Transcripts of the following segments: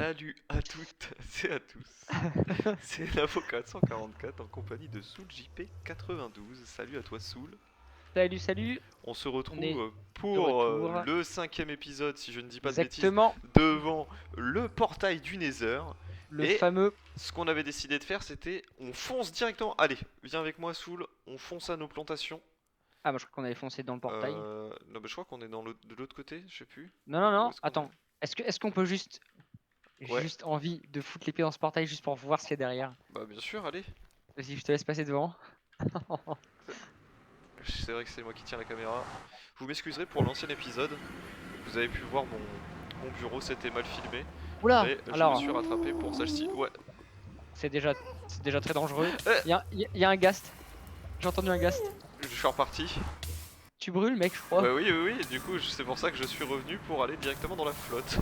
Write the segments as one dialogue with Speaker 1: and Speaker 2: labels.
Speaker 1: Salut à toutes et à tous. C'est l'Info 444 en compagnie de Soul JP92. Salut à toi Soul.
Speaker 2: Salut, salut,
Speaker 1: On se
Speaker 2: on est
Speaker 1: retrouve
Speaker 2: de
Speaker 1: pour
Speaker 2: retour.
Speaker 1: le cinquième épisode, si je ne dis pas de bêtises,
Speaker 2: Exactement,
Speaker 1: devant le portail du Nether.
Speaker 2: le
Speaker 1: Et
Speaker 2: fameux.
Speaker 1: ce qu'on avait décidé de faire, c'était on fonce directement. Allez, viens avec moi Soul, on fonce à nos plantations.
Speaker 2: Ah, moi je crois qu'on avait foncé dans le portail.
Speaker 1: Non, bah, je crois qu'on est de l'autre côté, je sais plus.
Speaker 2: Non, non,
Speaker 1: Où
Speaker 2: non,
Speaker 1: est-ce qu'on est?
Speaker 2: attends. Est-ce qu'on peut juste,
Speaker 1: Ouais,
Speaker 2: juste envie de foutre l'épée dans ce portail juste pour voir ce qu'il y a derrière?
Speaker 1: bah bien sûr, allez.
Speaker 2: Vas-y, je te laisse passer devant.
Speaker 1: C'est vrai que c'est moi qui tiens la caméra. Vous m'excuserez pour l'ancien épisode. Vous avez pu voir mon bureau, c'était mal filmé.
Speaker 2: Oula,
Speaker 1: Mais je me
Speaker 2: alors,
Speaker 1: suis rattrapé pour celle-ci. Ouais.
Speaker 2: c'est déjà, c'est déjà très dangereux.
Speaker 1: Eh,
Speaker 2: Il y a un ghast. J'ai entendu un ghast.
Speaker 1: je suis reparti.
Speaker 2: Tu brûles, mec, je crois.
Speaker 1: Bah oui, oui, oui. Du coup, c'est pour ça que je suis revenu pour aller directement dans la flotte.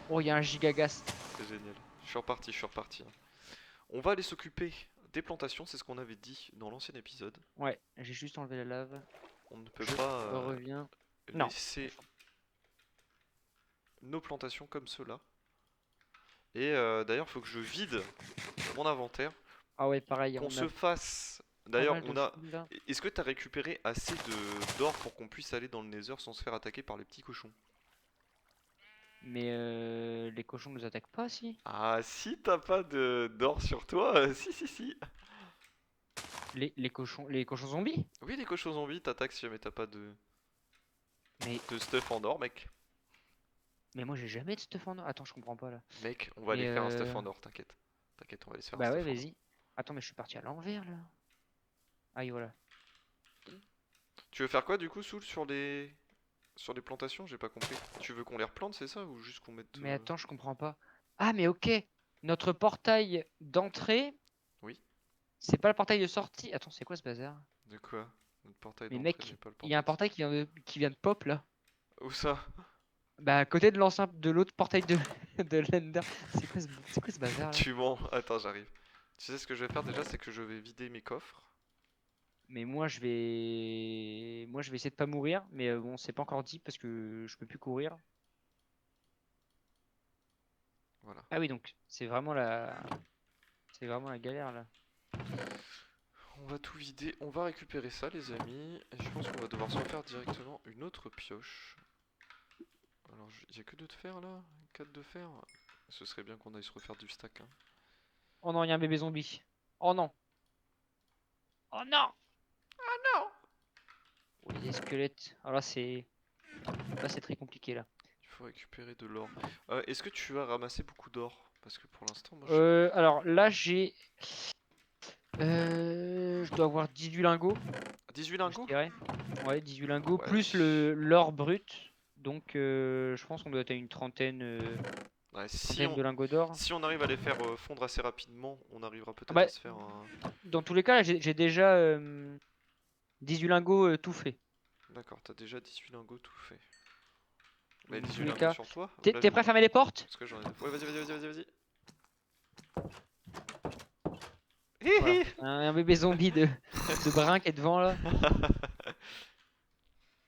Speaker 2: Oh, il y a un giga ghast.
Speaker 1: C'est génial. Je suis reparti, je suis reparti. On va aller s'occuper des plantations, c'est ce qu'on avait dit dans l'ancien épisode.
Speaker 2: Ouais, j'ai juste enlevé la lave.
Speaker 1: On ne peut
Speaker 2: Je
Speaker 1: pas
Speaker 2: reviens. Non.
Speaker 1: laisser nos plantations comme cela. Et d'ailleurs, il faut que je vide mon inventaire.
Speaker 2: Ah ouais, pareil,
Speaker 1: Qu'on
Speaker 2: on a
Speaker 1: se fasse.
Speaker 2: pas
Speaker 1: D'ailleurs,
Speaker 2: mal de
Speaker 1: on a.
Speaker 2: fuel là.
Speaker 1: Est-ce que t'as récupéré assez de d'or pour qu'on puisse aller dans le Nether sans se faire attaquer par les petits cochons?
Speaker 2: Mais les cochons nous attaquent pas, si?
Speaker 1: Ah, si t'as pas de d'or sur toi, si, si, si.
Speaker 2: Les cochons zombies?
Speaker 1: Oui, les cochons zombies t'attaquent si jamais t'as pas
Speaker 2: Mais,
Speaker 1: de stuff en or, mec.
Speaker 2: mais moi j'ai jamais de stuff en or. Attends, je comprends pas là.
Speaker 1: Mec, on va aller
Speaker 2: Mais
Speaker 1: faire un stuff en or, t'inquiète. T'inquiète, on va aller se faire un
Speaker 2: bah ouais,
Speaker 1: stuff en or.
Speaker 2: vas-y. Attends, mais je suis parti à l'envers là. Aïe, voilà.
Speaker 1: Tu veux faire quoi du coup, Soul, sur les plantations? J'ai pas compris. Tu veux qu'on les replante, c'est ça? Ou juste qu'on mette.
Speaker 2: Mais attends, je comprends pas. Ah, mais ok. Notre portail d'entrée,
Speaker 1: Oui?
Speaker 2: c'est pas le portail de sortie. Attends, c'est quoi ce bazar?
Speaker 1: De quoi? Notre portail
Speaker 2: Mais
Speaker 1: d'entrée n'est
Speaker 2: mec,
Speaker 1: pas le
Speaker 2: il y a
Speaker 1: portail
Speaker 2: un
Speaker 1: de
Speaker 2: portail
Speaker 1: sortie.
Speaker 2: qui vient de pop là.
Speaker 1: Où ça?
Speaker 2: Bah à côté de l'ancien, de l'autre portail de, de l'Ender. C'est quoi ce bazar là?
Speaker 1: Tu mens. Attends, j'arrive. Tu sais ce que je vais faire déjà, c'est que je vais vider mes coffres.
Speaker 2: Mais moi je vais essayer de pas mourir. Mais bon, c'est pas encore dit parce que je peux plus courir.
Speaker 1: Voilà.
Speaker 2: Ah oui, donc c'est vraiment la galère là.
Speaker 1: On va tout vider. On va récupérer ça, les amis. Et je pense qu'on va devoir se refaire directement une autre pioche. Alors, il y a que 2 de fer là? 4 de fer? Ce serait bien qu'on aille se refaire du stack, hein.
Speaker 2: Oh non, il y a un bébé zombie. Oh non. Oh non. Oh, il y a des squelettes. Alors là c'est très compliqué là.
Speaker 1: Il faut récupérer de l'or. Est-ce que tu as ramassé beaucoup d'or? Parce que pour l'instant, moi, je sais pas.
Speaker 2: Alors là je dois avoir 18 lingots,
Speaker 1: 18
Speaker 2: je
Speaker 1: lingots?
Speaker 2: dirais. Ouais, 18 lingots
Speaker 1: Ouais.
Speaker 2: plus l'or brut. Donc je pense qu'on doit être à une
Speaker 1: Ouais,
Speaker 2: trentaine de lingots d'or.
Speaker 1: si on arrive à les faire fondre assez rapidement, on arrivera
Speaker 2: Ah
Speaker 1: peut-être
Speaker 2: bah,
Speaker 1: à se faire un.
Speaker 2: dans tous les cas, là, j'ai déjà 18 lingots tout fait.
Speaker 1: D'accord, t'as déjà 18 lingots tout fait. Mais
Speaker 2: Donc, dans
Speaker 1: 18
Speaker 2: tous les
Speaker 1: lingots
Speaker 2: cas,
Speaker 1: sur toi?
Speaker 2: t'es
Speaker 1: Là,
Speaker 2: t'es prêt à fermer les portes?
Speaker 1: parce que j'en ai. Ouais, vas-y, vas-y, vas-y, vas-y,
Speaker 2: Voilà.
Speaker 1: vas-y.
Speaker 2: Un bébé zombie de brun qui est devant là.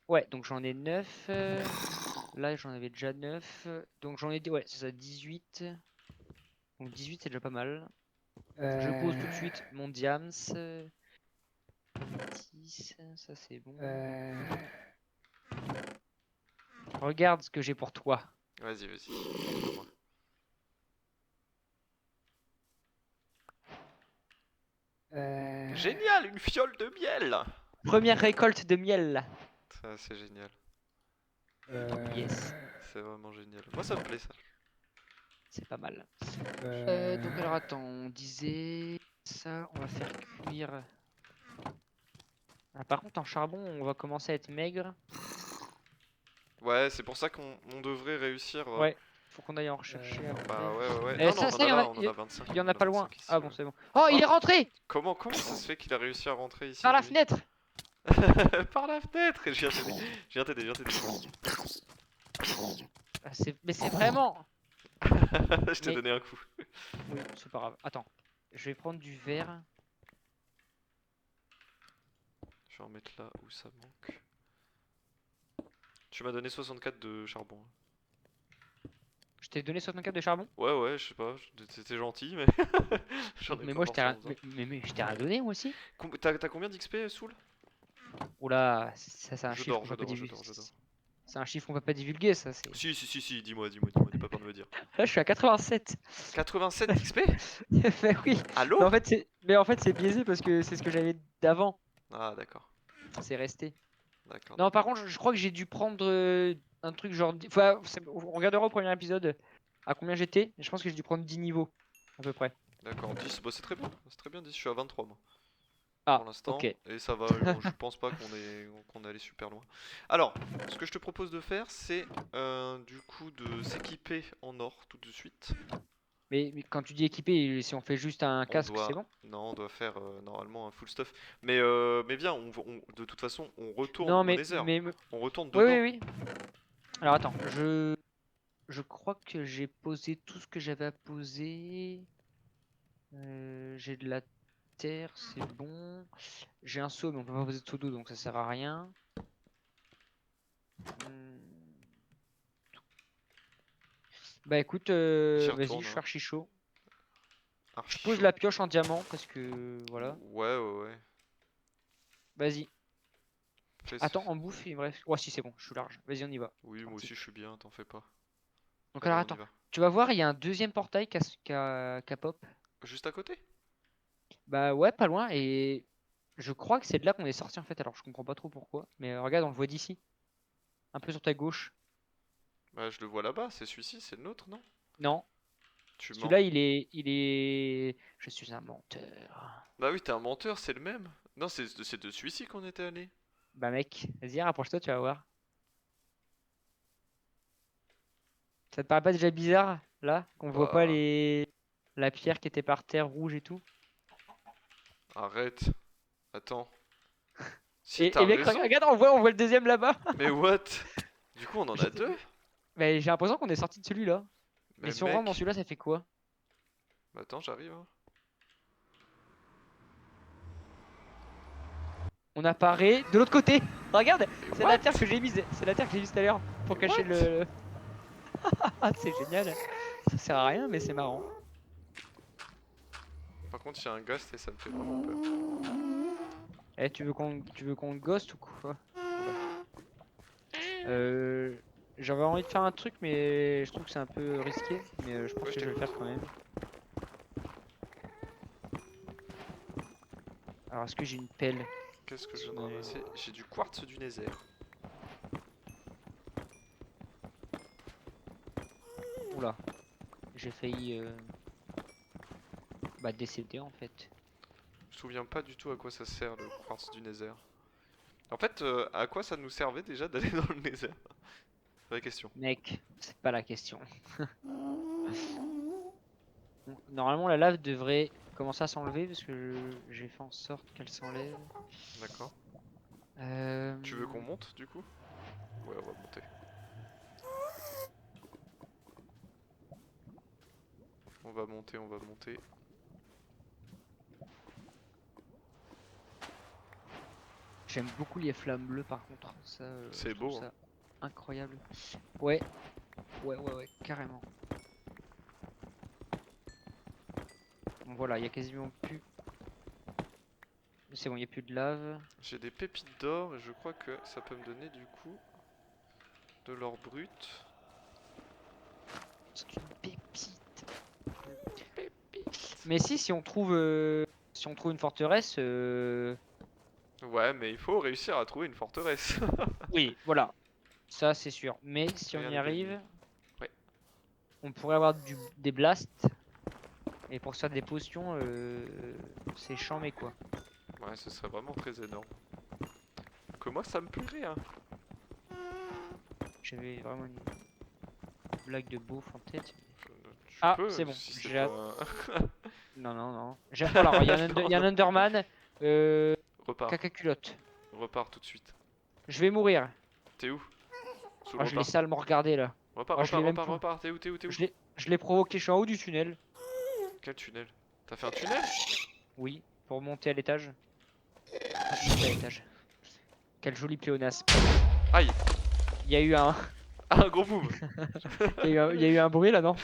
Speaker 2: Ouais, donc j'en ai 9. Là, j'en avais déjà 9. Donc j'en ai ouais, c'est ça, 18. Donc 18, c'est déjà pas mal. Je pose tout de suite mon diams. 10, ça c'est bon. Regarde ce que j'ai pour toi.
Speaker 1: Vas-y, vas-y. Montre-moi. Génial, une fiole de miel!
Speaker 2: Première récolte de miel.
Speaker 1: Ça, c'est génial.
Speaker 2: Yes,
Speaker 1: C'est vraiment génial. Moi, ça me plaît, ça.
Speaker 2: c'est pas mal. Donc alors attends, on disait ça, on va faire cuire. Ah, par contre, en charbon, on va commencer à être maigre.
Speaker 1: Ouais, c'est pour ça qu'on devrait réussir.
Speaker 2: Ouais, faut qu'on aille en rechercher
Speaker 1: Bah
Speaker 2: après.
Speaker 1: ouais, ouais, ouais. Non, non,
Speaker 2: Ça,
Speaker 1: on en
Speaker 2: ça,
Speaker 1: a là, on en a 25.
Speaker 2: il y en
Speaker 1: On
Speaker 2: a
Speaker 1: en a
Speaker 2: pas loin.
Speaker 1: 25 ici,
Speaker 2: Ah bon,
Speaker 1: ouais.
Speaker 2: c'est bon. Oh, il
Speaker 1: Oh,
Speaker 2: est rentré
Speaker 1: comment ça se fait qu'il a réussi à rentrer ici,
Speaker 2: par la
Speaker 1: lui?
Speaker 2: fenêtre.
Speaker 1: Par la fenêtre! Je viens t'aider, je viens t'aider, je viens t'aider.
Speaker 2: Ah, mais c'est vraiment.
Speaker 1: Je t'ai
Speaker 2: Mais
Speaker 1: donné un coup.
Speaker 2: oui, c'est pas grave. Attends, je vais prendre du verre.
Speaker 1: Je vais en mettre là où ça manque. Tu m'as donné 64 de charbon.
Speaker 2: Je t'ai donné 64 de charbon?
Speaker 1: Ouais, je sais pas, t'étais gentil, mais j'en ai
Speaker 2: Mais
Speaker 1: pas
Speaker 2: moi je t'ai rien...
Speaker 1: forcément besoin.
Speaker 2: mais je t'ai rien donné moi aussi?
Speaker 1: T'as combien d'XP, Soul?
Speaker 2: Oula, ça c'est un
Speaker 1: Je
Speaker 2: chiffre
Speaker 1: dors,
Speaker 2: qu'on
Speaker 1: je
Speaker 2: peut pas
Speaker 1: dors, je
Speaker 2: divulguer.
Speaker 1: dors, je dors.
Speaker 2: C'est un chiffre qu'on peut pas divulguer, ça c'est.
Speaker 1: Si, dis-moi, n'aie pas peur de me dire.
Speaker 2: Là je suis à 87.
Speaker 1: 87 d'XP?
Speaker 2: Bah oui.
Speaker 1: Allô?
Speaker 2: Mais en fait c'est biaisé parce que c'est ce que j'avais d'avant.
Speaker 1: Ah, d'accord,
Speaker 2: C'est resté.
Speaker 1: d'accord,
Speaker 2: Non, par
Speaker 1: d'accord.
Speaker 2: contre, je crois que j'ai dû prendre un truc genre. Enfin, on regardera au premier épisode à combien j'étais. Je pense que j'ai dû prendre 10 niveaux, à peu près.
Speaker 1: D'accord, 10, bah c'est très bien 10, je suis à 23 moi. Pour
Speaker 2: Ah,
Speaker 1: l'instant,
Speaker 2: ok.
Speaker 1: et ça va, je pense pas qu'on est allé super loin. Alors, ce que je te propose de faire, c'est du coup de s'équiper en or tout de suite.
Speaker 2: Mais quand tu dis équipé, si on fait juste un
Speaker 1: On
Speaker 2: casque, c'est
Speaker 1: doit,
Speaker 2: bon?
Speaker 1: non, on doit faire normalement un full stuff. Mais viens, de toute façon, on retourne
Speaker 2: Non,
Speaker 1: au Nether.
Speaker 2: Oui,
Speaker 1: On retourne
Speaker 2: oui,
Speaker 1: dedans.
Speaker 2: oui. Alors attends, je crois que j'ai posé tout ce que j'avais à poser. J'ai de la terre, c'est bon. J'ai un seau, mais on peut pas poser de seau d'eau, donc ça sert à rien. Hmm. Bah écoute,
Speaker 1: J'y
Speaker 2: vas-y,
Speaker 1: retourne,
Speaker 2: je suis
Speaker 1: hein.
Speaker 2: archi chaud. Je
Speaker 1: Archi
Speaker 2: pose
Speaker 1: chaud.
Speaker 2: la pioche en diamant parce que voilà.
Speaker 1: Ouais.
Speaker 2: Vas-y.
Speaker 1: Fais-
Speaker 2: Attends, en bouffe, bref. Ouais, si c'est bon, je suis large. Vas-y, on y va.
Speaker 1: Oui,
Speaker 2: C'est
Speaker 1: moi
Speaker 2: parti.
Speaker 1: aussi je suis bien, t'en fais pas.
Speaker 2: Donc
Speaker 1: Allez,
Speaker 2: alors
Speaker 1: on y
Speaker 2: attends,
Speaker 1: va.
Speaker 2: tu vas voir, il y a un deuxième portail qu'a pop.
Speaker 1: Juste à côté?
Speaker 2: Bah ouais, pas loin. Et je crois que c'est de là qu'on est sorti en fait. Alors je comprends pas trop pourquoi. Mais regarde, on le voit d'ici. Un peu sur ta gauche.
Speaker 1: Bah, je le vois là-bas, c'est celui-ci, c'est le nôtre, non?
Speaker 2: Non.
Speaker 1: Tu mens.
Speaker 2: Celui-là, il est. Je suis un menteur.
Speaker 1: Bah oui, t'es un menteur, c'est le même. Non, c'est de celui-ci qu'on était allé.
Speaker 2: Bah mec, vas-y, rapproche-toi, tu vas voir. Ça te paraît pas déjà bizarre, là, qu'on voit pas
Speaker 1: Bah,
Speaker 2: la pierre qui était par terre rouge et tout?
Speaker 1: arrête. Attends. Si,
Speaker 2: Et
Speaker 1: t'as
Speaker 2: mec,
Speaker 1: raison.
Speaker 2: regarde, on voit le deuxième là-bas.
Speaker 1: Mais what? Du coup, on en a deux?
Speaker 2: Mais j'ai l'impression qu'on est sorti de celui-là. Mais
Speaker 1: Mais
Speaker 2: si on rentre dans
Speaker 1: mec.
Speaker 2: celui-là, ça fait quoi?
Speaker 1: Bah, attends, j'arrive, hein.
Speaker 2: On apparaît de l'autre côté. Regarde,
Speaker 1: Mais
Speaker 2: c'est la
Speaker 1: what?
Speaker 2: terre que j'ai mise. C'est la terre que j'ai mise tout à l'heure pour
Speaker 1: Mais
Speaker 2: cacher
Speaker 1: what?
Speaker 2: le. Ah, c'est génial. Ça sert à rien, mais c'est marrant.
Speaker 1: Par contre, il y a un ghost et ça me fait vraiment peur.
Speaker 2: Eh, tu veux qu'on le ghost ou quoi? J'avais envie de faire un truc, mais je trouve que c'est un peu risqué. Mais je pense
Speaker 1: Ouais, je
Speaker 2: que je vais le
Speaker 1: t'écoute.
Speaker 2: faire quand même. Alors, est-ce que j'ai une pelle?
Speaker 1: Qu'est-ce que je viens de
Speaker 2: Mais-
Speaker 1: ramasser? J'ai du quartz du Nether.
Speaker 2: Oula, j'ai failli décéder en fait.
Speaker 1: Je me souviens pas du tout à quoi ça sert le quartz du Nether. En fait, à quoi ça nous servait déjà d'aller dans le Nether? Vraie question.
Speaker 2: Mec, c'est pas la question. Bon, normalement, la lave devrait commencer à s'enlever parce que j'ai fait en sorte qu'elle s'enlève.
Speaker 1: D'accord.
Speaker 2: Euh...
Speaker 1: Tu veux qu'on monte du coup? Ouais, on va monter. On va monter.
Speaker 2: J'aime beaucoup les flammes bleues par contre. Ça,
Speaker 1: C'est
Speaker 2: je trouve
Speaker 1: beau, hein.
Speaker 2: ça incroyable. Ouais, ouais, carrément. Bon, voilà, il y a quasiment plus. C'est bon, il n'y a plus de lave.
Speaker 1: J'ai des pépites d'or et je crois que ça peut me donner du coup de l'or brut.
Speaker 2: C'est une pépite. Mais si on trouve, une forteresse,
Speaker 1: Ouais, mais il faut réussir à trouver une forteresse.
Speaker 2: oui, voilà, ça c'est sûr. Mais si on
Speaker 1: Rien
Speaker 2: y
Speaker 1: n'est gagné.
Speaker 2: arrive,
Speaker 1: Ouais.
Speaker 2: on pourrait avoir des blasts. Et pour se faire des potions, c'est chambé quoi.
Speaker 1: Ouais, ce serait vraiment très énorme. Que moi, ça me plairait, hein.
Speaker 2: J'avais vraiment une blague de beauf en tête.
Speaker 1: Tu
Speaker 2: Ah,
Speaker 1: peux,
Speaker 2: c'est bon.
Speaker 1: si c'est
Speaker 2: J'ai...
Speaker 1: pas...
Speaker 2: Non. Alors, il y a un Enderman.
Speaker 1: Repars,
Speaker 2: Caca culotte.
Speaker 1: repars tout de suite.
Speaker 2: Je vais mourir.
Speaker 1: T'es où? Sous
Speaker 2: Oh,
Speaker 1: le
Speaker 2: je l'ai
Speaker 1: repars.
Speaker 2: salement regardé là.
Speaker 1: Repars,
Speaker 2: Oh, je l'ai même pas.
Speaker 1: repars. T'es où?
Speaker 2: Je l'ai provoqué, je suis en haut du tunnel.
Speaker 1: Quel tunnel? T'as fait un tunnel?
Speaker 2: Oui, pour monter à l'étage. Monter à l'étage. Quel joli pléonasme.
Speaker 1: Aïe!
Speaker 2: Il y a eu un.
Speaker 1: Ah, un gros boom.
Speaker 2: Il y a eu un bruit là, non?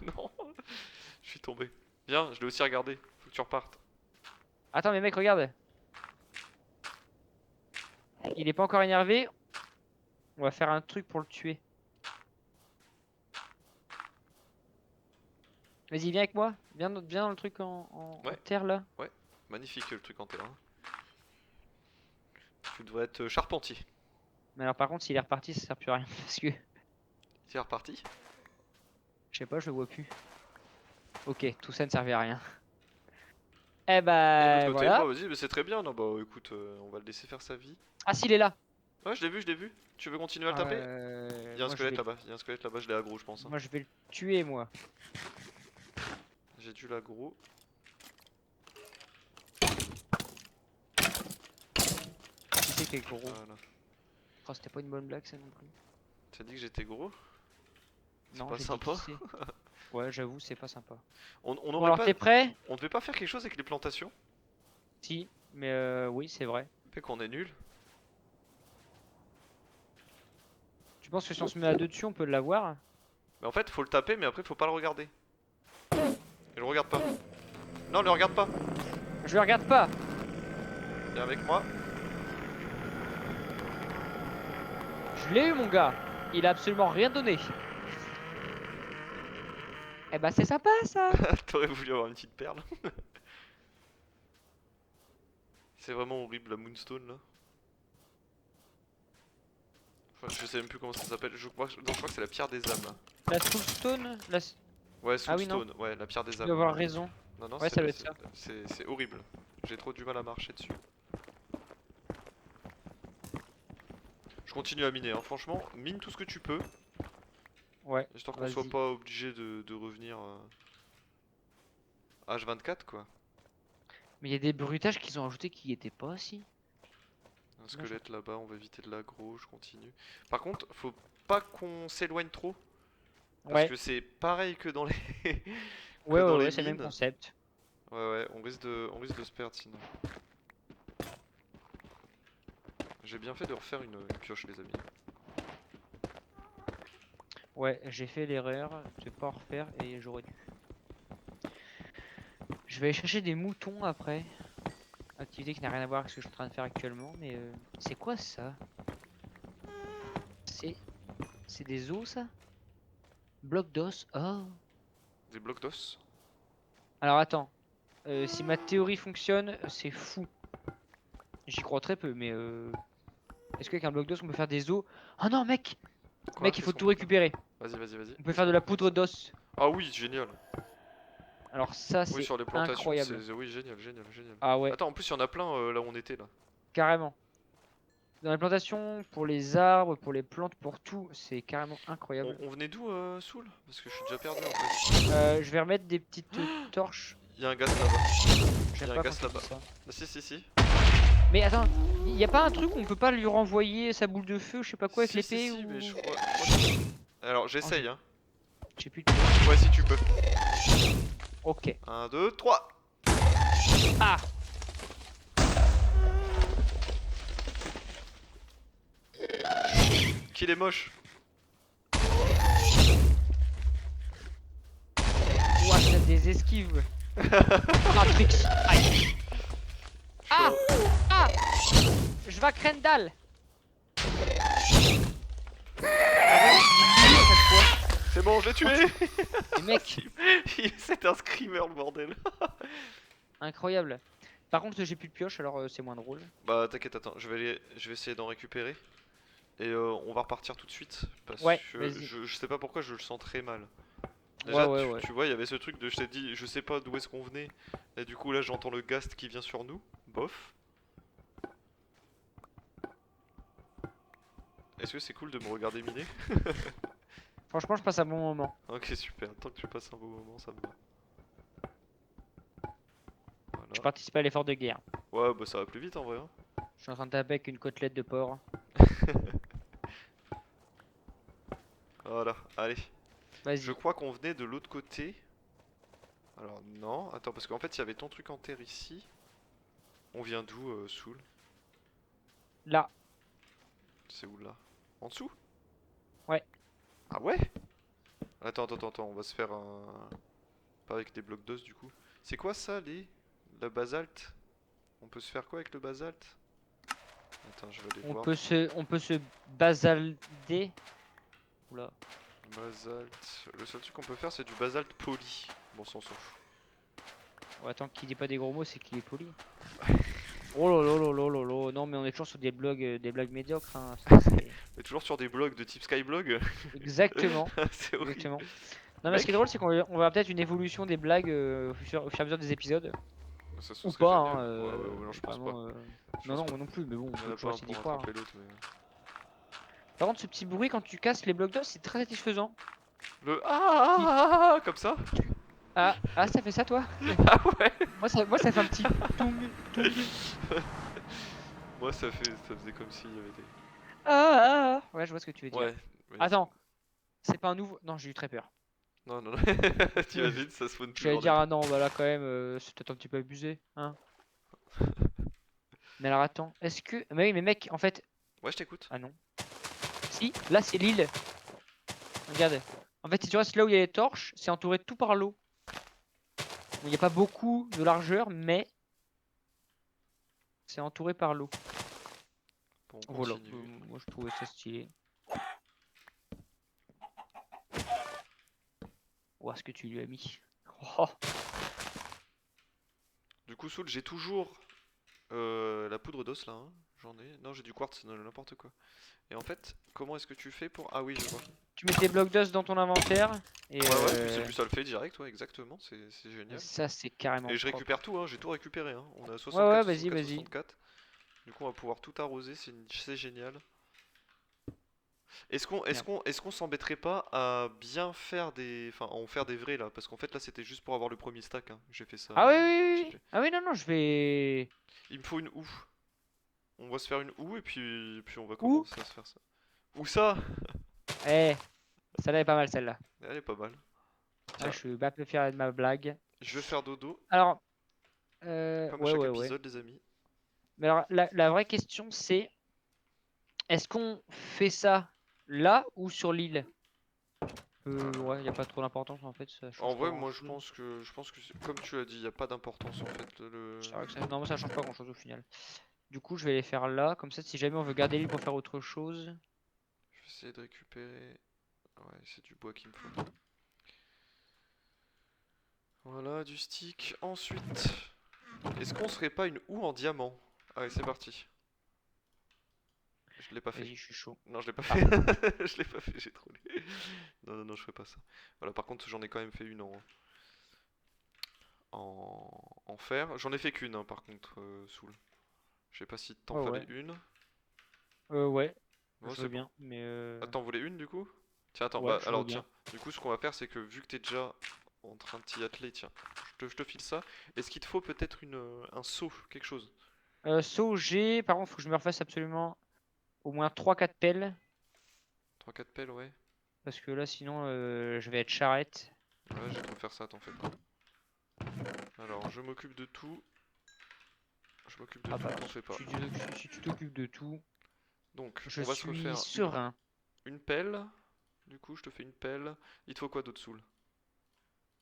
Speaker 1: Non, je suis tombé. Viens, je l'ai aussi regardé. Faut que tu repartes.
Speaker 2: Attends, mais mec, regarde. Il est pas encore énervé. On va faire un truc pour le tuer. Vas-y, viens avec moi. Viens dans le truc en
Speaker 1: Ouais,
Speaker 2: terre là.
Speaker 1: ouais. Magnifique le truc en terre. Hein. Tu devrais être charpentier.
Speaker 2: Mais alors, par contre, s'il est reparti, ça sert plus à rien. Parce que,
Speaker 1: C'est reparti.
Speaker 2: je sais pas, je le vois plus. Ok, tout ça ne servait à rien. Eh
Speaker 1: Et de l'autre
Speaker 2: bah,
Speaker 1: côté, bah
Speaker 2: voilà.
Speaker 1: vas-y, mais c'est très bien. Non, bah écoute, on va le laisser faire sa vie.
Speaker 2: Ah, s'il est là.
Speaker 1: Ouais, je l'ai vu, je l'ai vu. Tu veux continuer à le taper? Il y a un
Speaker 2: Moi, je
Speaker 1: squelette
Speaker 2: vais,
Speaker 1: là-bas. Il y a un squelette là-bas, je l'ai aggro, je pense. Hein.
Speaker 2: moi, je vais le tuer, moi.
Speaker 1: J'ai dû l'aggro.
Speaker 2: Qui c'est qui est gros?
Speaker 1: Voilà.
Speaker 2: Oh, c'était pas une bonne blague, ça non plus.
Speaker 1: T'as dit que j'étais gros? C'est
Speaker 2: Non,
Speaker 1: pas
Speaker 2: j'ai dit
Speaker 1: sympa.
Speaker 2: qui c'est. Ouais, j'avoue, c'est pas sympa.
Speaker 1: On
Speaker 2: Bon,
Speaker 1: aurait
Speaker 2: alors,
Speaker 1: pas.
Speaker 2: t'es prêt?
Speaker 1: On devait pas faire quelque chose avec les plantations?
Speaker 2: Si, mais oui, c'est vrai.
Speaker 1: Fait qu'on est nul.
Speaker 2: Tu penses que si on se met à deux dessus, on peut l'avoir?
Speaker 1: Mais en fait, faut le taper, mais après, faut pas le regarder. Et le regarde pas. Non, le regarde pas.
Speaker 2: Je le regarde pas.
Speaker 1: Viens avec moi.
Speaker 2: Je l'ai eu, mon gars. Il a absolument rien donné. Eh bah, c'est sympa, ça.
Speaker 1: T'aurais voulu avoir une petite perle. C'est vraiment horrible la Moonstone là. Enfin, je sais même plus comment ça s'appelle. Je crois, non, je crois que c'est la pierre des âmes.
Speaker 2: La Soulstone,
Speaker 1: Ouais,
Speaker 2: Ah oui, non.
Speaker 1: Soulstone, ouais, la pierre des
Speaker 2: tu
Speaker 1: âmes.
Speaker 2: dois avoir raison.
Speaker 1: Non, non,
Speaker 2: Ouais, ça doit être ça.
Speaker 1: c'est horrible. J'ai trop du mal à marcher dessus. Je continue à miner, hein. Franchement, mine tout ce que tu peux.
Speaker 2: Ouais,
Speaker 1: Histoire qu'on
Speaker 2: vas-y.
Speaker 1: soit pas obligé de revenir H24 quoi.
Speaker 2: Mais il y a des bruitages qu'ils ont ajoutés qui y étaient pas aussi.
Speaker 1: Un squelette là-bas, on va éviter de l'aggro, je continue. Par contre, faut pas qu'on s'éloigne trop. Parce
Speaker 2: Ouais,
Speaker 1: que c'est pareil que dans les que
Speaker 2: ouais,
Speaker 1: dans
Speaker 2: ouais,
Speaker 1: les
Speaker 2: ouais, c'est le même
Speaker 1: mines.
Speaker 2: concept.
Speaker 1: Ouais, ouais, on risque de se perdre sinon. J'ai bien fait de refaire une pioche, les amis.
Speaker 2: Ouais, j'ai fait l'erreur de pas en refaire et j'aurais dû. Je vais aller chercher des moutons après. Activité qui n'a rien à voir avec ce que je suis en train de faire actuellement, mais c'est quoi ça? C'est c'est des os ça? Bloc d'os. Oh.
Speaker 1: Des blocs d'os.
Speaker 2: Alors attends, si ma théorie fonctionne, c'est fou. J'y crois très peu, mais est-ce qu'avec un bloc d'os on peut faire des os? Oh non mec,
Speaker 1: Quoi?
Speaker 2: mec il
Speaker 1: Qu'est-ce
Speaker 2: faut
Speaker 1: qu'on
Speaker 2: tout
Speaker 1: peut faire?
Speaker 2: récupérer.
Speaker 1: Vas-y, vas-y, vas-y.
Speaker 2: On peut faire de la poudre d'os.
Speaker 1: Ah oui, génial.
Speaker 2: Alors ça
Speaker 1: Oui,
Speaker 2: c'est
Speaker 1: sur les plantations,
Speaker 2: incroyable.
Speaker 1: c'est... Oui, génial, génial, génial.
Speaker 2: Ah ouais,
Speaker 1: Attends, en plus, il y en a plein là où on était, là.
Speaker 2: carrément. Dans les plantations, pour les arbres, pour les plantes, pour tout, c'est carrément incroyable.
Speaker 1: On venait d'où, Soul? Parce que je suis déjà perdu, en fait.
Speaker 2: Je vais remettre des petites torches.
Speaker 1: Il y a un gaz là-bas. Il y
Speaker 2: J'aime
Speaker 1: a un
Speaker 2: pas quand
Speaker 1: gaz
Speaker 2: tu dis
Speaker 1: là-bas.
Speaker 2: ça.
Speaker 1: Ah, si, si, si.
Speaker 2: Mais attends, y a pas un truc où on peut pas lui renvoyer sa boule de feu, je sais pas quoi, avec
Speaker 1: Si, si,
Speaker 2: l'épée
Speaker 1: si,
Speaker 2: ou...
Speaker 1: mais je crois... Alors, j'essaye, hein.
Speaker 2: Je sais plus.
Speaker 1: Ouais, si tu peux.
Speaker 2: Ok.
Speaker 1: 1, 2, 3.
Speaker 2: Ah!
Speaker 1: Qu'il est moche.
Speaker 2: Ouah, t'as des esquives. Matrix. Aïe. Ah! Ah! Je vais à Krendal.
Speaker 1: C'est bon, je l'ai tué.
Speaker 2: Et mec,
Speaker 1: C'est un screamer, le bordel.
Speaker 2: incroyable. Par contre, j'ai plus de pioche, alors c'est moins drôle.
Speaker 1: Bah, t'inquiète, attends, je vais essayer d'en récupérer. Et on va repartir tout de suite. Parce
Speaker 2: Ouais,
Speaker 1: que
Speaker 2: vas-y.
Speaker 1: je sais pas pourquoi je le sens très mal.
Speaker 2: Ouais,
Speaker 1: Déjà,
Speaker 2: ouais, ouais.
Speaker 1: tu vois, il y avait ce truc de je t'ai dit, je sais pas d'où est-ce qu'on venait. Et du coup, là, j'entends le ghast qui vient sur nous. Bof. Est-ce que c'est cool de me regarder miner?
Speaker 2: Franchement, je passe un bon moment.
Speaker 1: Ok, super. Tant que tu passes un beau moment, ça me va.
Speaker 2: Je
Speaker 1: Voilà.
Speaker 2: participe à l'effort de guerre.
Speaker 1: Ouais, bah ça va plus vite en vrai. Hein.
Speaker 2: Je suis en train de taper avec une côtelette de porc.
Speaker 1: Voilà, allez. Je
Speaker 2: Vas-y.
Speaker 1: crois qu'on venait de l'autre côté. Alors non, attends, parce qu'en fait il y avait ton truc en terre ici. On vient d'où, Soul?
Speaker 2: Là.
Speaker 1: C'est où là? En dessous?
Speaker 2: Ouais.
Speaker 1: Ah ouais? Attends, on va se faire un... Pas avec des blocs d'os du coup. C'est quoi ça, la basalte? On peut se faire quoi avec le basalte? Attends, je vais aller voir.
Speaker 2: On peut se basalder. Oula.
Speaker 1: Basalte. Le seul truc qu'on peut faire, c'est du basalte poli. Bon, ça, on s'en fout.
Speaker 2: Ouais, tant qu'il dit pas des gros mots, c'est qu'il est poli. Oh là là là là là là. Non, mais on est toujours sur des blagues médiocres. Hein. Ça, c'est...
Speaker 1: On est toujours sur des blogs de type Skyblog.
Speaker 2: Exactement.
Speaker 1: C'est horrible.
Speaker 2: Exactement. Non, mais ce qui est
Speaker 1: Mec,
Speaker 2: drôle, c'est qu'on va peut-être une évolution des blagues au fur et à mesure des épisodes.
Speaker 1: ça ce
Speaker 2: Ou
Speaker 1: serait
Speaker 2: pas,
Speaker 1: génial.
Speaker 2: hein,
Speaker 1: Ouais, non, je pense pas.
Speaker 2: vraiment.
Speaker 1: Je
Speaker 2: Non,
Speaker 1: pense
Speaker 2: non,
Speaker 1: pas.
Speaker 2: moi non plus, mais bon, on
Speaker 1: Il y en
Speaker 2: peut
Speaker 1: a pas
Speaker 2: toujours
Speaker 1: un
Speaker 2: essayer d'y
Speaker 1: pour
Speaker 2: croire.
Speaker 1: rattraper l'autre.
Speaker 2: Par contre, ce petit bruit quand tu casses les blocs d'os, c'est très satisfaisant.
Speaker 1: Le
Speaker 2: Petit-
Speaker 1: comme ça?
Speaker 2: Ah, ça fait ça, toi?
Speaker 1: Ah ouais.
Speaker 2: Moi, ça fait un petit tung, tung.
Speaker 1: Moi, ça faisait comme s'il y avait des.
Speaker 2: Ouais, je vois ce que tu veux dire.
Speaker 1: Ouais. Mais
Speaker 2: Attends, c'est pas un nouveau. Non, j'ai eu très peur.
Speaker 1: non, non, non.
Speaker 2: Euh,
Speaker 1: T'imagines, ça spawn
Speaker 2: J'allais
Speaker 1: toujours des
Speaker 2: dire, ah
Speaker 1: trucs.
Speaker 2: non, bah là, quand même, c'est peut-être un petit peu abusé, hein. Mais alors, attends, est-ce que. Mais oui, mais mec, en fait.
Speaker 1: Ouais, je t'écoute.
Speaker 2: Ah non. Si, là, c'est l'île. Regarde. En fait, si tu restes là où il y a les torches, c'est entouré de tout par l'eau. Bon, il n'y a pas beaucoup de largeur, mais c'est entouré par l'eau.
Speaker 1: Bon, on
Speaker 2: Voilà,
Speaker 1: continue.
Speaker 2: moi je trouvais ça stylé. Voir ce que tu lui as mis. Oh,
Speaker 1: Du coup, Soul, j'ai toujours la poudre d'os là. Hein. J'en ai. Non, j'ai du quartz, non, n'importe quoi. Et en fait, comment est-ce que tu fais pour. Ah oui, je vois.
Speaker 2: tu mets tes blocs d'os dans ton inventaire. Et
Speaker 1: Ouais, puis ça le fait direct, ouais, exactement. C'est génial.
Speaker 2: ça, c'est carrément
Speaker 1: Et je
Speaker 2: propre.
Speaker 1: récupère tout, hein, j'ai tout récupéré. Hein. On a
Speaker 2: Ouais, ouais,
Speaker 1: 64,
Speaker 2: vas-y,
Speaker 1: 64,
Speaker 2: vas-y.
Speaker 1: 64. Du coup, on va pouvoir tout arroser, c'est génial.
Speaker 2: Merde.
Speaker 1: Est-ce qu'on s'embêterait pas à bien faire des. Enfin, à en faire des vrais là? Parce qu'en fait, là, c'était juste pour avoir le premier stack. Hein. J'ai fait ça
Speaker 2: Ah oui, oui,
Speaker 1: vite
Speaker 2: oui, oui.
Speaker 1: fait.
Speaker 2: Ah oui, non, non, je vais.
Speaker 1: Il me faut une houe. On va se faire une houe et puis on va
Speaker 2: Où?
Speaker 1: commencer à se faire ça. Où ça?
Speaker 2: Eh, celle-là est pas mal, celle-là.
Speaker 1: Elle est pas mal.
Speaker 2: Ah,
Speaker 1: Tiens,
Speaker 2: je suis un peu fier de ma blague.
Speaker 1: je vais faire dodo,
Speaker 2: Alors,
Speaker 1: comme à
Speaker 2: ouais,
Speaker 1: chaque
Speaker 2: ouais, ouais.
Speaker 1: épisode, les amis.
Speaker 2: Mais alors, la vraie question, c'est est-ce qu'on fait ça là ou sur l'île? Ouais, y a pas trop d'importance en fait, ça
Speaker 1: En
Speaker 2: change pas
Speaker 1: vrai, moi,
Speaker 2: grand-chose.
Speaker 1: je pense que comme tu as dit, il y a pas d'importance en fait.
Speaker 2: C'est vrai que ça... Non, moi ça change pas grand-chose au final. Du coup, je vais les faire là, comme ça, si jamais on veut garder l'île pour faire autre chose.
Speaker 1: Je vais essayer de récupérer. Ouais, c'est du bois qu'il me faut. Voilà, du stick. Ensuite, est-ce qu'on serait pas une houe en diamant? Allez, c'est parti. Je l'ai pas fait.
Speaker 2: Vas-y, je suis chaud.
Speaker 1: Non, je l'ai pas
Speaker 2: Ah.
Speaker 1: fait. Je l'ai pas fait, j'ai trollé. Non, non, non, je ferai pas ça. Voilà, par contre, j'en ai quand même fait une en fer. J'en ai fait qu'une, hein, par contre, Soul. Je sais pas si t'en
Speaker 2: Ouais,
Speaker 1: fallait
Speaker 2: ouais.
Speaker 1: une.
Speaker 2: Ouais,
Speaker 1: Bon,
Speaker 2: je
Speaker 1: c'est
Speaker 2: veux
Speaker 1: bon.
Speaker 2: bien, mais
Speaker 1: Ah, t'en voulais une du coup? Tiens, attends,
Speaker 2: ouais,
Speaker 1: bah
Speaker 2: je veux
Speaker 1: alors
Speaker 2: bien.
Speaker 1: tiens. Du coup, ce qu'on va faire, c'est que vu que t'es déjà en train de t'y atteler, tiens, je te file ça. Est-ce qu'il te faut peut-être un seau, quelque chose?
Speaker 2: Saut G, par contre, faut que je me refasse absolument au moins 3-4 pelles,
Speaker 1: 3-4 pelles, ouais.
Speaker 2: parce que là, sinon, je vais être charrette.
Speaker 1: Ouais, je vais te refaire ça, t'en fais pas. Alors, je m'occupe de tout. Je m'occupe de
Speaker 2: Ah
Speaker 1: tout,
Speaker 2: bah,
Speaker 1: t'en fais pas.
Speaker 2: si tu t'occupes de tout,
Speaker 1: Donc,
Speaker 2: je
Speaker 1: on va se
Speaker 2: suis
Speaker 1: refaire
Speaker 2: serein.
Speaker 1: une pelle. Du coup, je te fais une pelle. Il te faut quoi d'autre, Soul?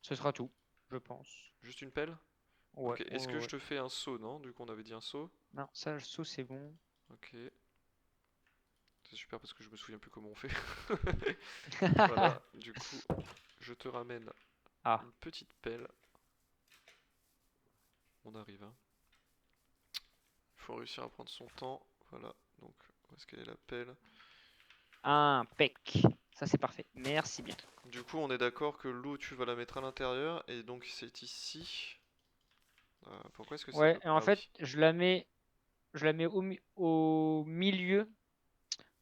Speaker 2: Ce sera tout, je pense.
Speaker 1: Juste une pelle?
Speaker 2: Ouais,
Speaker 1: Ok,
Speaker 2: ouais,
Speaker 1: est-ce que je
Speaker 2: ouais.
Speaker 1: te fais un seau, non? Du coup, on avait dit un seau.
Speaker 2: Non, ça, le saut, c'est bon.
Speaker 1: Ok. C'est super parce que je me souviens plus comment on fait. Voilà, du coup, je te ramène
Speaker 2: Ah,
Speaker 1: une petite pelle. On arrive, hein. Il faut réussir à prendre son temps. Voilà, donc, où est-ce qu'elle est la pelle?
Speaker 2: impec. Ça, c'est parfait. Merci bien.
Speaker 1: Du coup, on est d'accord que l'eau, tu vas la mettre à l'intérieur. Et donc, c'est ici. Pourquoi est-ce que c'est
Speaker 2: Ouais,
Speaker 1: bloqué?
Speaker 2: et en
Speaker 1: Ah
Speaker 2: fait,
Speaker 1: oui.
Speaker 2: je la mets au milieu.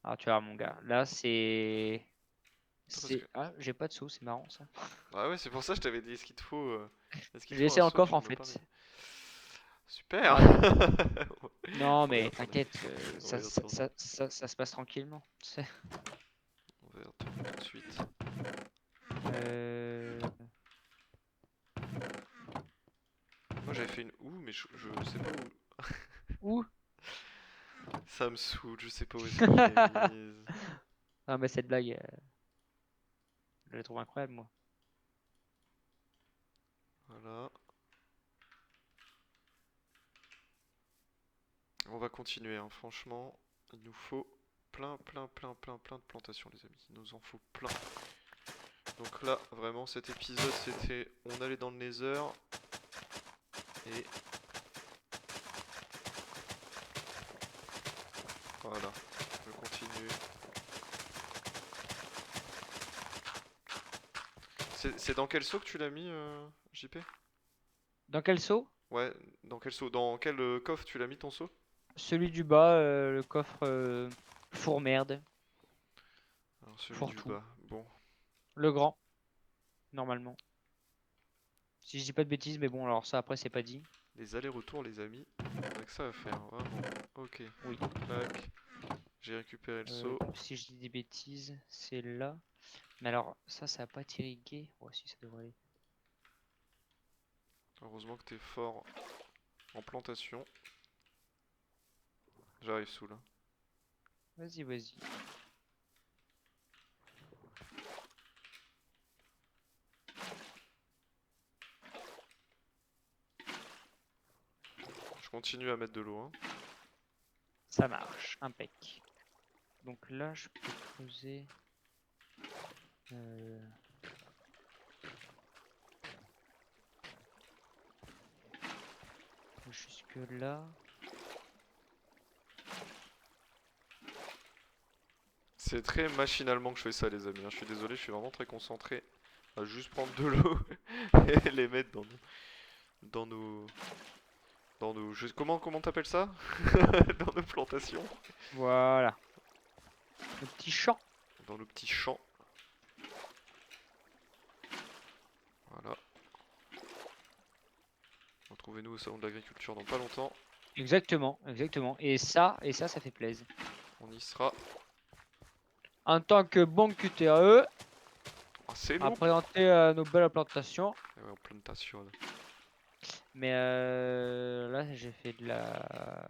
Speaker 2: Ah, tu vois, mon gars, là, c'est...
Speaker 1: Attends, parce que...
Speaker 2: Ah, j'ai pas de seau, c'est marrant, ça.
Speaker 1: Ah ouais, c'est pour ça que je t'avais dit, est-ce qu'il te
Speaker 2: J'ai
Speaker 1: faut
Speaker 2: laissé
Speaker 1: un
Speaker 2: en
Speaker 1: seau?
Speaker 2: coffre,
Speaker 1: Tu
Speaker 2: en
Speaker 1: m'en as parlé.
Speaker 2: fait.
Speaker 1: Super!
Speaker 2: Ah, non. Non, mais
Speaker 1: Regarde,
Speaker 2: t'inquiète,
Speaker 1: on va y retourner.
Speaker 2: ça se passe tranquillement.
Speaker 1: On va y retourner tout de suite.
Speaker 2: Euh...
Speaker 1: Moi j'avais fait une houe, mais je sais pas où.
Speaker 2: Où?
Speaker 1: Ça me saoule, je sais pas où est-ce que je l'ai mise.
Speaker 2: Ah, mais cette blague... Je la trouve incroyable, moi.
Speaker 1: Voilà. On va continuer, hein. Franchement, il nous faut plein de plantations, les amis. Il nous en faut plein. Donc là, vraiment, cet épisode, c'était... On allait dans le Nether. Et... Voilà, je continue. C'est dans quel seau que tu l'as mis, JP?
Speaker 2: Dans quel seau?
Speaker 1: Ouais, dans quel seau? Dans quel coffre tu l'as mis ton seau?
Speaker 2: Celui du bas, le coffre four merde.
Speaker 1: Alors celui du
Speaker 2: Fourre-tout.
Speaker 1: bas, bon.
Speaker 2: Le grand, normalement. Si je dis pas de bêtises, mais bon, alors ça après c'est pas dit.
Speaker 1: Les allers-retours, les amis, avec ça à faire, vraiment. Ok,
Speaker 2: Oui.
Speaker 1: tac. J'ai récupéré le seau.
Speaker 2: Si je dis des bêtises, c'est là. Mais alors, ça a pas été irrigué. Ouais, si, ça devrait aller.
Speaker 1: Heureusement que t'es fort en plantation. J'arrive sous là.
Speaker 2: Vas-y, vas-y.
Speaker 1: Je continue à mettre de l'eau, hein.
Speaker 2: Ça marche, impec. Donc là, je peux poser... jusque là.
Speaker 1: C'est très machinalement que je fais ça, les amis, hein. Je suis désolé, je suis vraiment très concentré à juste prendre de l'eau et les mettre dans nos... Comment t'appelles ça? Dans nos plantations.
Speaker 2: Voilà. Le petit champ.
Speaker 1: Dans nos petits champs. Voilà. Retrouvez-nous au salon de l'agriculture dans pas longtemps.
Speaker 2: Exactement, exactement. Ça fait plaisir.
Speaker 1: On y sera.
Speaker 2: En tant que bon QTAE,
Speaker 1: Ah, c'est
Speaker 2: à
Speaker 1: lourd.
Speaker 2: présenter nos belles plantations.
Speaker 1: Eh ouais, en plantation. Là.
Speaker 2: Mais là, j'ai fait de la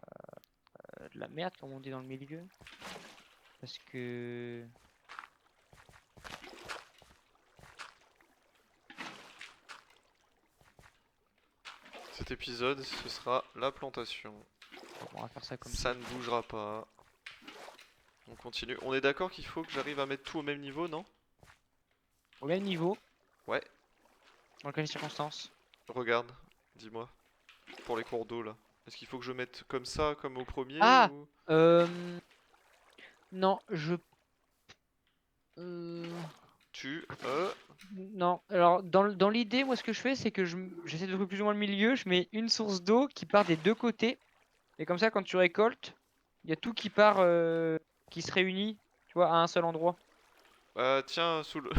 Speaker 2: merde, comme on dit dans le milieu. Parce que...
Speaker 1: Cet épisode, ce sera la plantation.
Speaker 2: On va faire ça comme
Speaker 1: Ça ne bougera pas. On continue. On est d'accord qu'il faut que j'arrive à mettre tout au même niveau, non?
Speaker 2: au même niveau.
Speaker 1: Ouais.
Speaker 2: Dans quelles circonstances?
Speaker 1: Regarde, dis-moi. Pour les cours d'eau, là. Est-ce qu'il faut que je mette comme ça, comme au premier
Speaker 2: Ah
Speaker 1: ou...
Speaker 2: Non, Non, alors dans l'idée, moi ce que je fais, c'est que j'essaie de trouver plus ou moins le milieu, je mets une source d'eau qui part des deux côtés, et comme ça quand tu récoltes, il y a tout qui part, qui se réunit, tu vois, à un seul endroit.
Speaker 1: Tiens, sous le...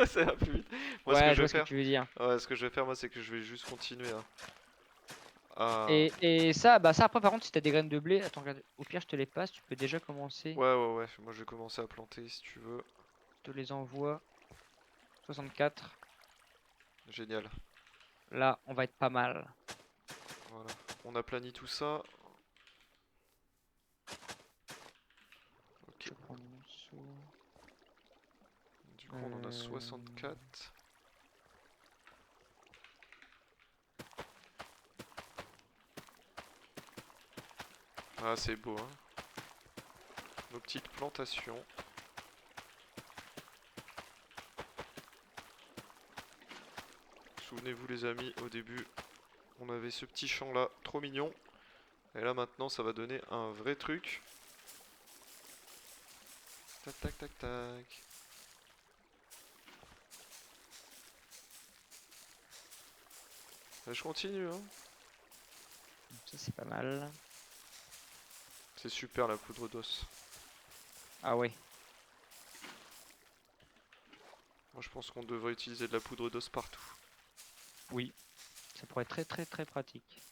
Speaker 1: Ça va plus vite. Moi, ce que
Speaker 2: Ouais,
Speaker 1: je
Speaker 2: je
Speaker 1: vais
Speaker 2: vois ce que
Speaker 1: faire...
Speaker 2: tu veux dire.
Speaker 1: Ouais, ce que je vais faire, moi, c'est que je vais juste continuer à...
Speaker 2: Et ça, bah ça après par contre, si t'as des graines de blé, attends, regarde, au pire je te les passe, tu peux déjà commencer.
Speaker 1: Ouais. Moi, je vais commencer à planter, si tu veux.
Speaker 2: Je te les envoie. 64.
Speaker 1: Génial.
Speaker 2: Là, on va être pas mal.
Speaker 1: Voilà. On aplanit tout ça. Ok.
Speaker 2: Je prends mon seau.
Speaker 1: Du coup, on en a 64. Ah, c'est beau, hein. Nos petites plantations. Souvenez-vous, les amis, au début, on avait ce petit champ là, trop mignon. Et là, maintenant, ça va donner un vrai truc. Tac, tac, tac, tac. Je continue, hein.
Speaker 2: Ça, c'est pas mal.
Speaker 1: C'est super la poudre d'os.
Speaker 2: Ah ouais.
Speaker 1: Moi, je pense qu'on devrait utiliser de la poudre d'os partout.
Speaker 2: Oui. Ça pourrait être très pratique.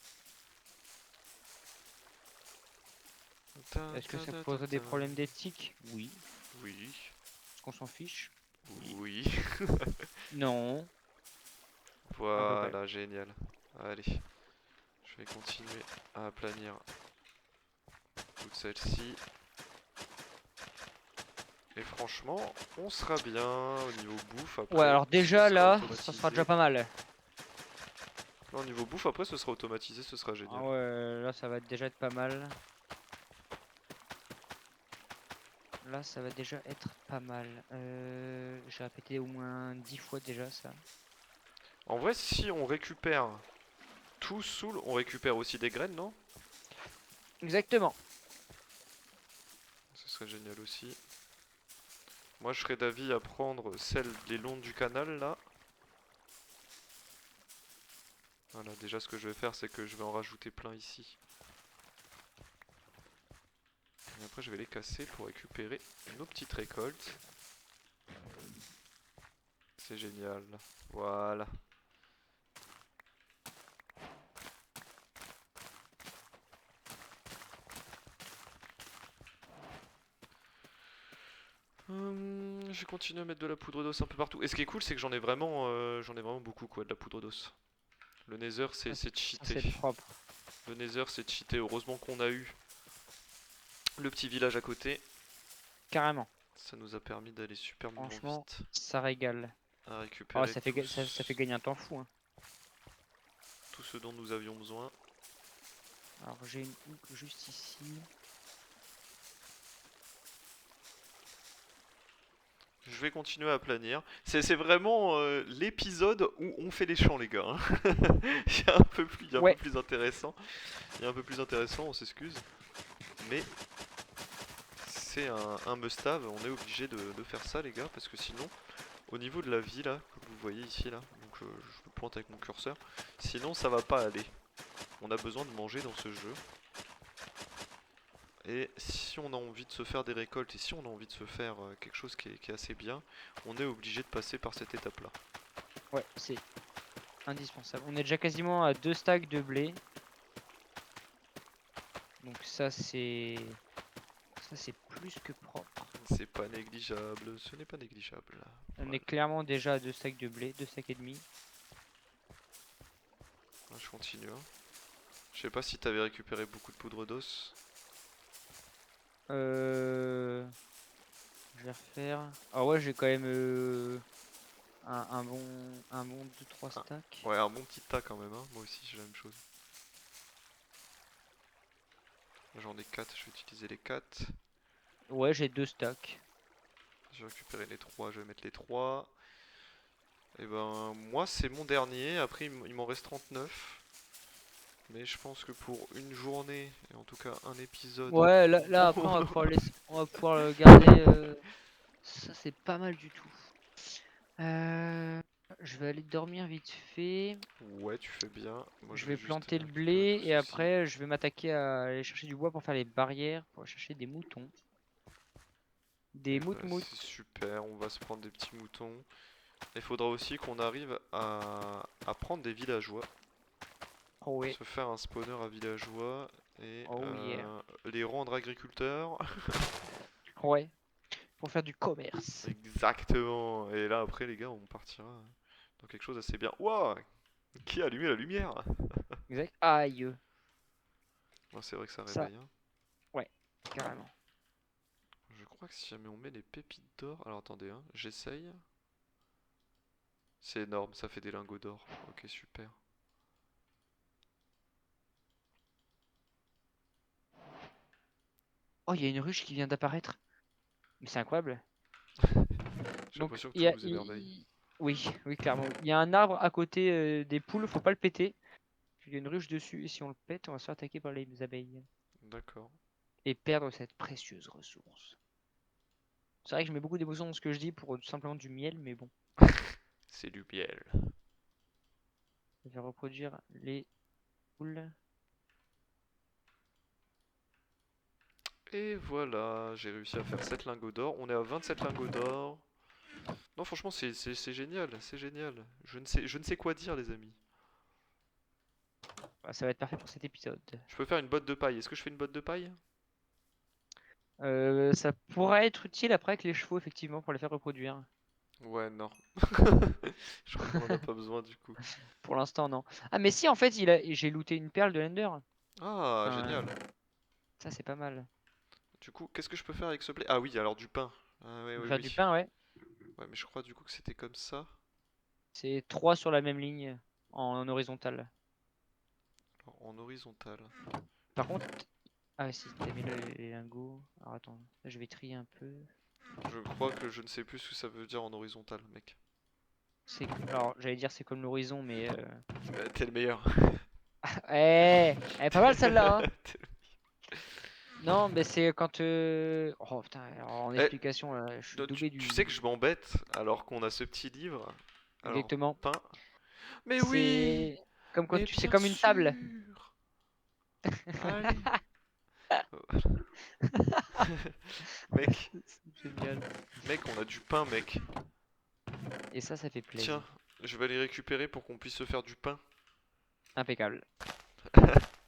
Speaker 2: Est-ce que ça poserait des problèmes d'éthique? Oui.
Speaker 1: Oui.
Speaker 2: Est-ce qu'on s'en fiche?
Speaker 1: Oui.
Speaker 2: Non.
Speaker 1: Voilà, génial. Allez. Je vais continuer à aplanir toutes celles-ci. Et franchement, on sera bien au niveau bouffe. Après,
Speaker 2: Ouais, alors
Speaker 1: ce
Speaker 2: déjà
Speaker 1: sera
Speaker 2: là, ça
Speaker 1: automatisé.
Speaker 2: sera déjà pas mal.
Speaker 1: Non, au niveau bouffe, après, ce sera automatisé, ce sera
Speaker 2: Ah
Speaker 1: génial.
Speaker 2: ouais, là ça va déjà être pas mal. Là ça va déjà être pas mal. J'ai répété au moins 10 fois déjà ça.
Speaker 1: En vrai, si on récupère tout soul, on récupère aussi des graines, non?
Speaker 2: Exactement.
Speaker 1: Ce serait génial aussi. Moi, je serais d'avis à prendre celles les longs du canal, là. Voilà, déjà, ce que je vais faire, c'est que je vais en rajouter plein ici. Et après, je vais les casser pour récupérer nos petites récoltes. C'est génial. Voilà. Je vais continuer à mettre de la poudre d'os un peu partout. Et ce qui est cool, c'est que j'en ai vraiment beaucoup, quoi, de la poudre d'os. Le Nether, c'est
Speaker 2: Ça
Speaker 1: cheaté.
Speaker 2: c'est propre.
Speaker 1: Le Nether, c'est cheaté. Heureusement qu'on a eu le petit village à côté.
Speaker 2: Carrément.
Speaker 1: Ça nous a permis d'aller super
Speaker 2: Franchement,
Speaker 1: vite
Speaker 2: ça régale.
Speaker 1: à
Speaker 2: Oh,
Speaker 1: récupérer
Speaker 2: ça fait gagner un temps fou, hein.
Speaker 1: tout ce dont nous avions besoin.
Speaker 2: Alors j'ai une hook juste ici.
Speaker 1: Je vais continuer à planir. C'est vraiment l'épisode où on fait les champs, les gars, hein. Il y a un peu
Speaker 2: Ouais,
Speaker 1: plus intéressant. Il y a un peu plus intéressant, on s'excuse. Mais c'est un must-have, on est obligé de faire ça, les gars, parce que sinon, au niveau de la vie, là, comme vous voyez ici, là, donc je le pointe avec mon curseur, sinon ça va pas aller. On a besoin de manger dans ce jeu. Et si on a envie de se faire des récoltes et si on a envie de se faire quelque chose qui est assez bien, on est obligé de passer par cette étape-là.
Speaker 2: ouais, c'est indispensable. On est déjà quasiment à 2 stacks de blé. Donc ça c'est plus que propre.
Speaker 1: C'est pas négligeable, ce n'est pas négligeable.
Speaker 2: On
Speaker 1: Voilà.
Speaker 2: est clairement déjà à 2 stacks de blé, 2 stacks et demi.
Speaker 1: Je continue, hein. Je sais pas si t'avais récupéré beaucoup de poudre d'os.
Speaker 2: Je vais refaire. Ah ouais, j'ai quand même un bon 2-3
Speaker 1: Ah,
Speaker 2: stacks.
Speaker 1: ouais, un bon petit tas quand même, hein. Moi aussi j'ai la même chose. J'en ai 4, je vais utiliser les 4.
Speaker 2: Ouais, j'ai 2 stacks.
Speaker 1: Je vais récupérer les 3, je vais mettre les 3. Et ben moi c'est mon dernier, après il m'en reste 39. Mais je pense que pour une journée, et en tout cas un épisode,
Speaker 2: Ouais, là après on va pouvoir le garder. Ça c'est pas mal du tout. Je vais aller dormir vite fait.
Speaker 1: ouais, tu fais bien. Moi je
Speaker 2: Je
Speaker 1: vais
Speaker 2: vais
Speaker 1: juste
Speaker 2: planter le
Speaker 1: récupérer
Speaker 2: blé
Speaker 1: tout
Speaker 2: et
Speaker 1: ceci.
Speaker 2: après je vais m'attaquer à aller chercher du bois pour faire les barrières, pour aller chercher des moutons. Des
Speaker 1: Et bah
Speaker 2: mout-mout.
Speaker 1: c'est super, on va se prendre des petits moutons. Il faudra aussi qu'on arrive à prendre des villageois.
Speaker 2: Oh ouais,
Speaker 1: Se faire un spawner à villageois et
Speaker 2: oh yeah.
Speaker 1: les rendre agriculteurs.
Speaker 2: Ouais, pour faire du commerce.
Speaker 1: Exactement. Et là après les gars on partira dans quelque chose d'assez bien. Waouh. Qui a allumé la lumière?
Speaker 2: Exact. Aïe.
Speaker 1: Ouais, c'est vrai que ça
Speaker 2: Ça,
Speaker 1: réveille, hein.
Speaker 2: ouais, carrément.
Speaker 1: Je crois que si jamais on met les pépites d'or... Alors attendez, hein, j'essaye. C'est énorme, ça fait des lingots d'or. Ok, super.
Speaker 2: Oh, il y a une ruche qui vient d'apparaître. Mais c'est incroyable.
Speaker 1: J'ai
Speaker 2: Donc,
Speaker 1: l'impression que tout vous émerveille.
Speaker 2: oui, oui, clairement. Il y a un arbre à côté des poules, faut pas le péter. Il y a une ruche dessus, et si on le pète, on va se faire attaquer par les abeilles.
Speaker 1: D'accord.
Speaker 2: Et perdre cette précieuse ressource. C'est vrai que je mets beaucoup d'émotion dans ce que je dis pour simplement du miel, mais bon.
Speaker 1: C'est du miel.
Speaker 2: Je vais reproduire les poules.
Speaker 1: Et voilà, j'ai réussi à faire 7 lingots d'or. On est à 27 lingots d'or. Non, franchement, c'est génial, c'est génial. Je ne sais quoi dire, les amis.
Speaker 2: Ah, ça va être parfait pour cet épisode.
Speaker 1: Je peux faire une botte de paille. Est-ce que je fais une botte de paille?
Speaker 2: Ça pourrait être utile après avec les chevaux, effectivement, pour les faire reproduire.
Speaker 1: Ouais, non. Je crois qu'on en a pas besoin du coup.
Speaker 2: Pour l'instant, non. Ah, mais si, en fait, j'ai looté une perle de l'Ender.
Speaker 1: Ah,
Speaker 2: Enfin,
Speaker 1: génial.
Speaker 2: ça, c'est pas mal.
Speaker 1: Du coup, qu'est-ce que je peux faire avec ce blé? Ah oui, alors du pain. Ah ouais,
Speaker 2: On peut
Speaker 1: oui,
Speaker 2: faire du
Speaker 1: oui.
Speaker 2: pain, ouais.
Speaker 1: Ouais, mais je crois du coup que c'était comme ça.
Speaker 2: C'est 3 sur la même ligne en horizontal.
Speaker 1: Alors, en horizontal.
Speaker 2: Par contre, ah si, t'as mis les lingots. Alors attends, là, je vais trier un peu.
Speaker 1: Je crois que je ne sais plus ce que ça veut dire en horizontal, mec.
Speaker 2: Alors, j'allais dire c'est comme l'horizon, mais
Speaker 1: T'es le meilleur.
Speaker 2: elle est pas mal celle-là, hein. Non, mais c'est quand oh putain, alors, en
Speaker 1: Eh,
Speaker 2: explication, là, je suis
Speaker 1: tu,
Speaker 2: doublé
Speaker 1: tu sais que
Speaker 2: du.
Speaker 1: je m'embête alors qu'on a ce petit livre. Alors,
Speaker 2: Exactement.
Speaker 1: pain. Mais oui!
Speaker 2: C'est comme quand
Speaker 1: Mais
Speaker 2: tu, c'est
Speaker 1: bien
Speaker 2: comme une table.
Speaker 1: sûr! Allez! Mec,
Speaker 2: C'est génial.
Speaker 1: mec, on a du pain, mec.
Speaker 2: Et ça fait plaisir.
Speaker 1: Tiens, je vais aller récupérer pour qu'on puisse se faire du pain.
Speaker 2: Impeccable.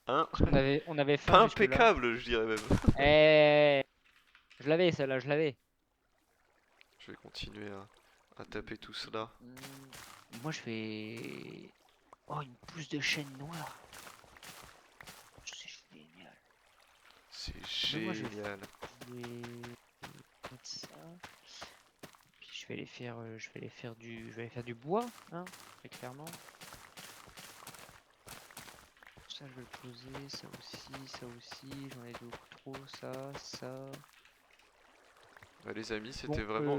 Speaker 1: Hein?
Speaker 2: Parce on avait faim
Speaker 1: Pas
Speaker 2: jusque-là.
Speaker 1: impeccable, je dirais même.
Speaker 2: Eh, je l'avais celle-là, je l'avais.
Speaker 1: Je vais continuer à taper tout cela.
Speaker 2: Moi je vais. Oh, une pousse de chêne noire. C'est génial.
Speaker 1: C'est
Speaker 2: Mais moi
Speaker 1: génial.
Speaker 2: je vais mettre ça. Puis je vais aller faire, je vais aller faire du bois, hein, très clairement. Ça je vais le poser, ça aussi, j'en ai beaucoup trop, ça.
Speaker 1: Bah, les amis,
Speaker 2: Bon,
Speaker 1: c'était vraiment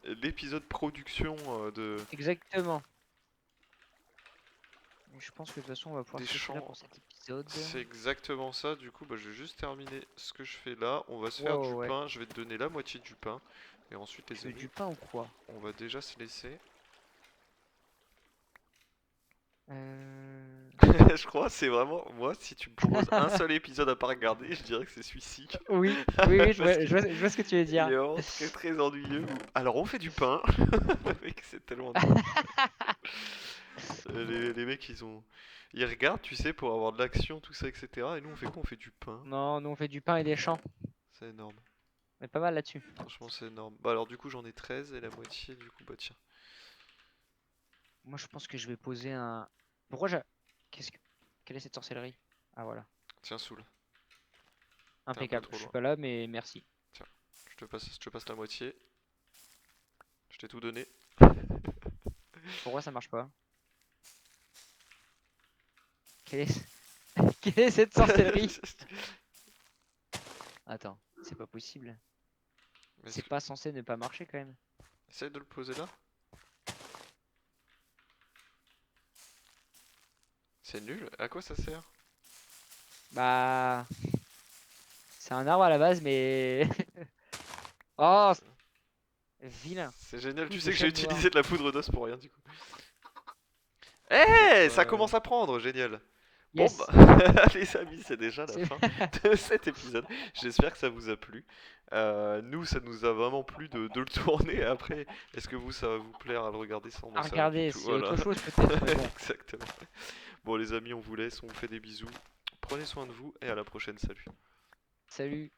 Speaker 1: l'épisode production de
Speaker 2: exactement. Et je pense que de toute façon on va pouvoir
Speaker 1: des
Speaker 2: se laisser là
Speaker 1: champs.
Speaker 2: pour cet épisode.
Speaker 1: C'est exactement ça. Du coup, bah, je vais juste terminer ce que je fais là. On va se faire du
Speaker 2: Wow, ouais.
Speaker 1: pain. Je vais te donner la moitié du pain. Et ensuite,
Speaker 2: Tu
Speaker 1: les
Speaker 2: veux
Speaker 1: amis,
Speaker 2: du pain ou quoi?
Speaker 1: on va déjà se laisser.
Speaker 2: Euh...
Speaker 1: Je crois, c'est vraiment moi. Si tu me proposes un seul épisode à pas regarder, je dirais que c'est celui-ci.
Speaker 2: Oui, oui,
Speaker 1: Parce que
Speaker 2: je vois ce que tu veux
Speaker 1: il
Speaker 2: dire.
Speaker 1: est vraiment très très ennuyeux. Alors, on fait du pain. Mec, c'est tellement drôle. Les mecs, ils regardent, tu sais, pour avoir de l'action, tout ça, etc. Et nous, on fait quoi? On fait du pain.
Speaker 2: Non, nous on fait du pain et des champs.
Speaker 1: C'est énorme.
Speaker 2: On est pas mal là-dessus.
Speaker 1: Franchement, c'est énorme. Bah, alors, du coup, j'en ai 13 et la moitié, du coup, bah, tiens.
Speaker 2: Moi je pense que je vais poser un. Pourquoi j'ai. Qu'est-ce que. Quelle est cette sorcellerie? Ah voilà.
Speaker 1: Tiens, Soul. T'es un peu
Speaker 2: Impeccable.
Speaker 1: trop
Speaker 2: Je suis
Speaker 1: loin.
Speaker 2: pas là, mais merci.
Speaker 1: Tiens, je te passe la moitié. Je t'ai tout donné.
Speaker 2: Pourquoi ça marche pas? Quelle est... Quelle est cette sorcellerie? Attends, c'est pas possible.
Speaker 1: Mais
Speaker 2: C'est pas censé ne pas marcher quand même.
Speaker 1: essaye de le poser là. C'est nul. À quoi ça sert?
Speaker 2: Bah. C'est un arbre à la base, mais. Oh, vilain.
Speaker 1: C'est génial. Tu
Speaker 2: Pousse de
Speaker 1: sais que j'ai
Speaker 2: chêne noir.
Speaker 1: utilisé de la poudre d'os pour rien, du coup. Eh, ça
Speaker 2: Euh,
Speaker 1: commence à prendre, génial. Bon bah,
Speaker 2: Yes.
Speaker 1: les amis, c'est déjà la
Speaker 2: C'est-
Speaker 1: fin de cet épisode. J'espère que ça vous a plu. Nous, ça nous a vraiment plu de le tourner. Après, est-ce que vous, ça va vous plaire à le regarder sans
Speaker 2: À
Speaker 1: m'en sais rien du
Speaker 2: regarder,
Speaker 1: tout.
Speaker 2: c'est
Speaker 1: Voilà.
Speaker 2: autre chose peut-être, mais bon.
Speaker 1: Exactement. Bon, les amis, on vous laisse, on vous fait des bisous. Prenez soin de vous et à la prochaine. Salut.
Speaker 2: Salut.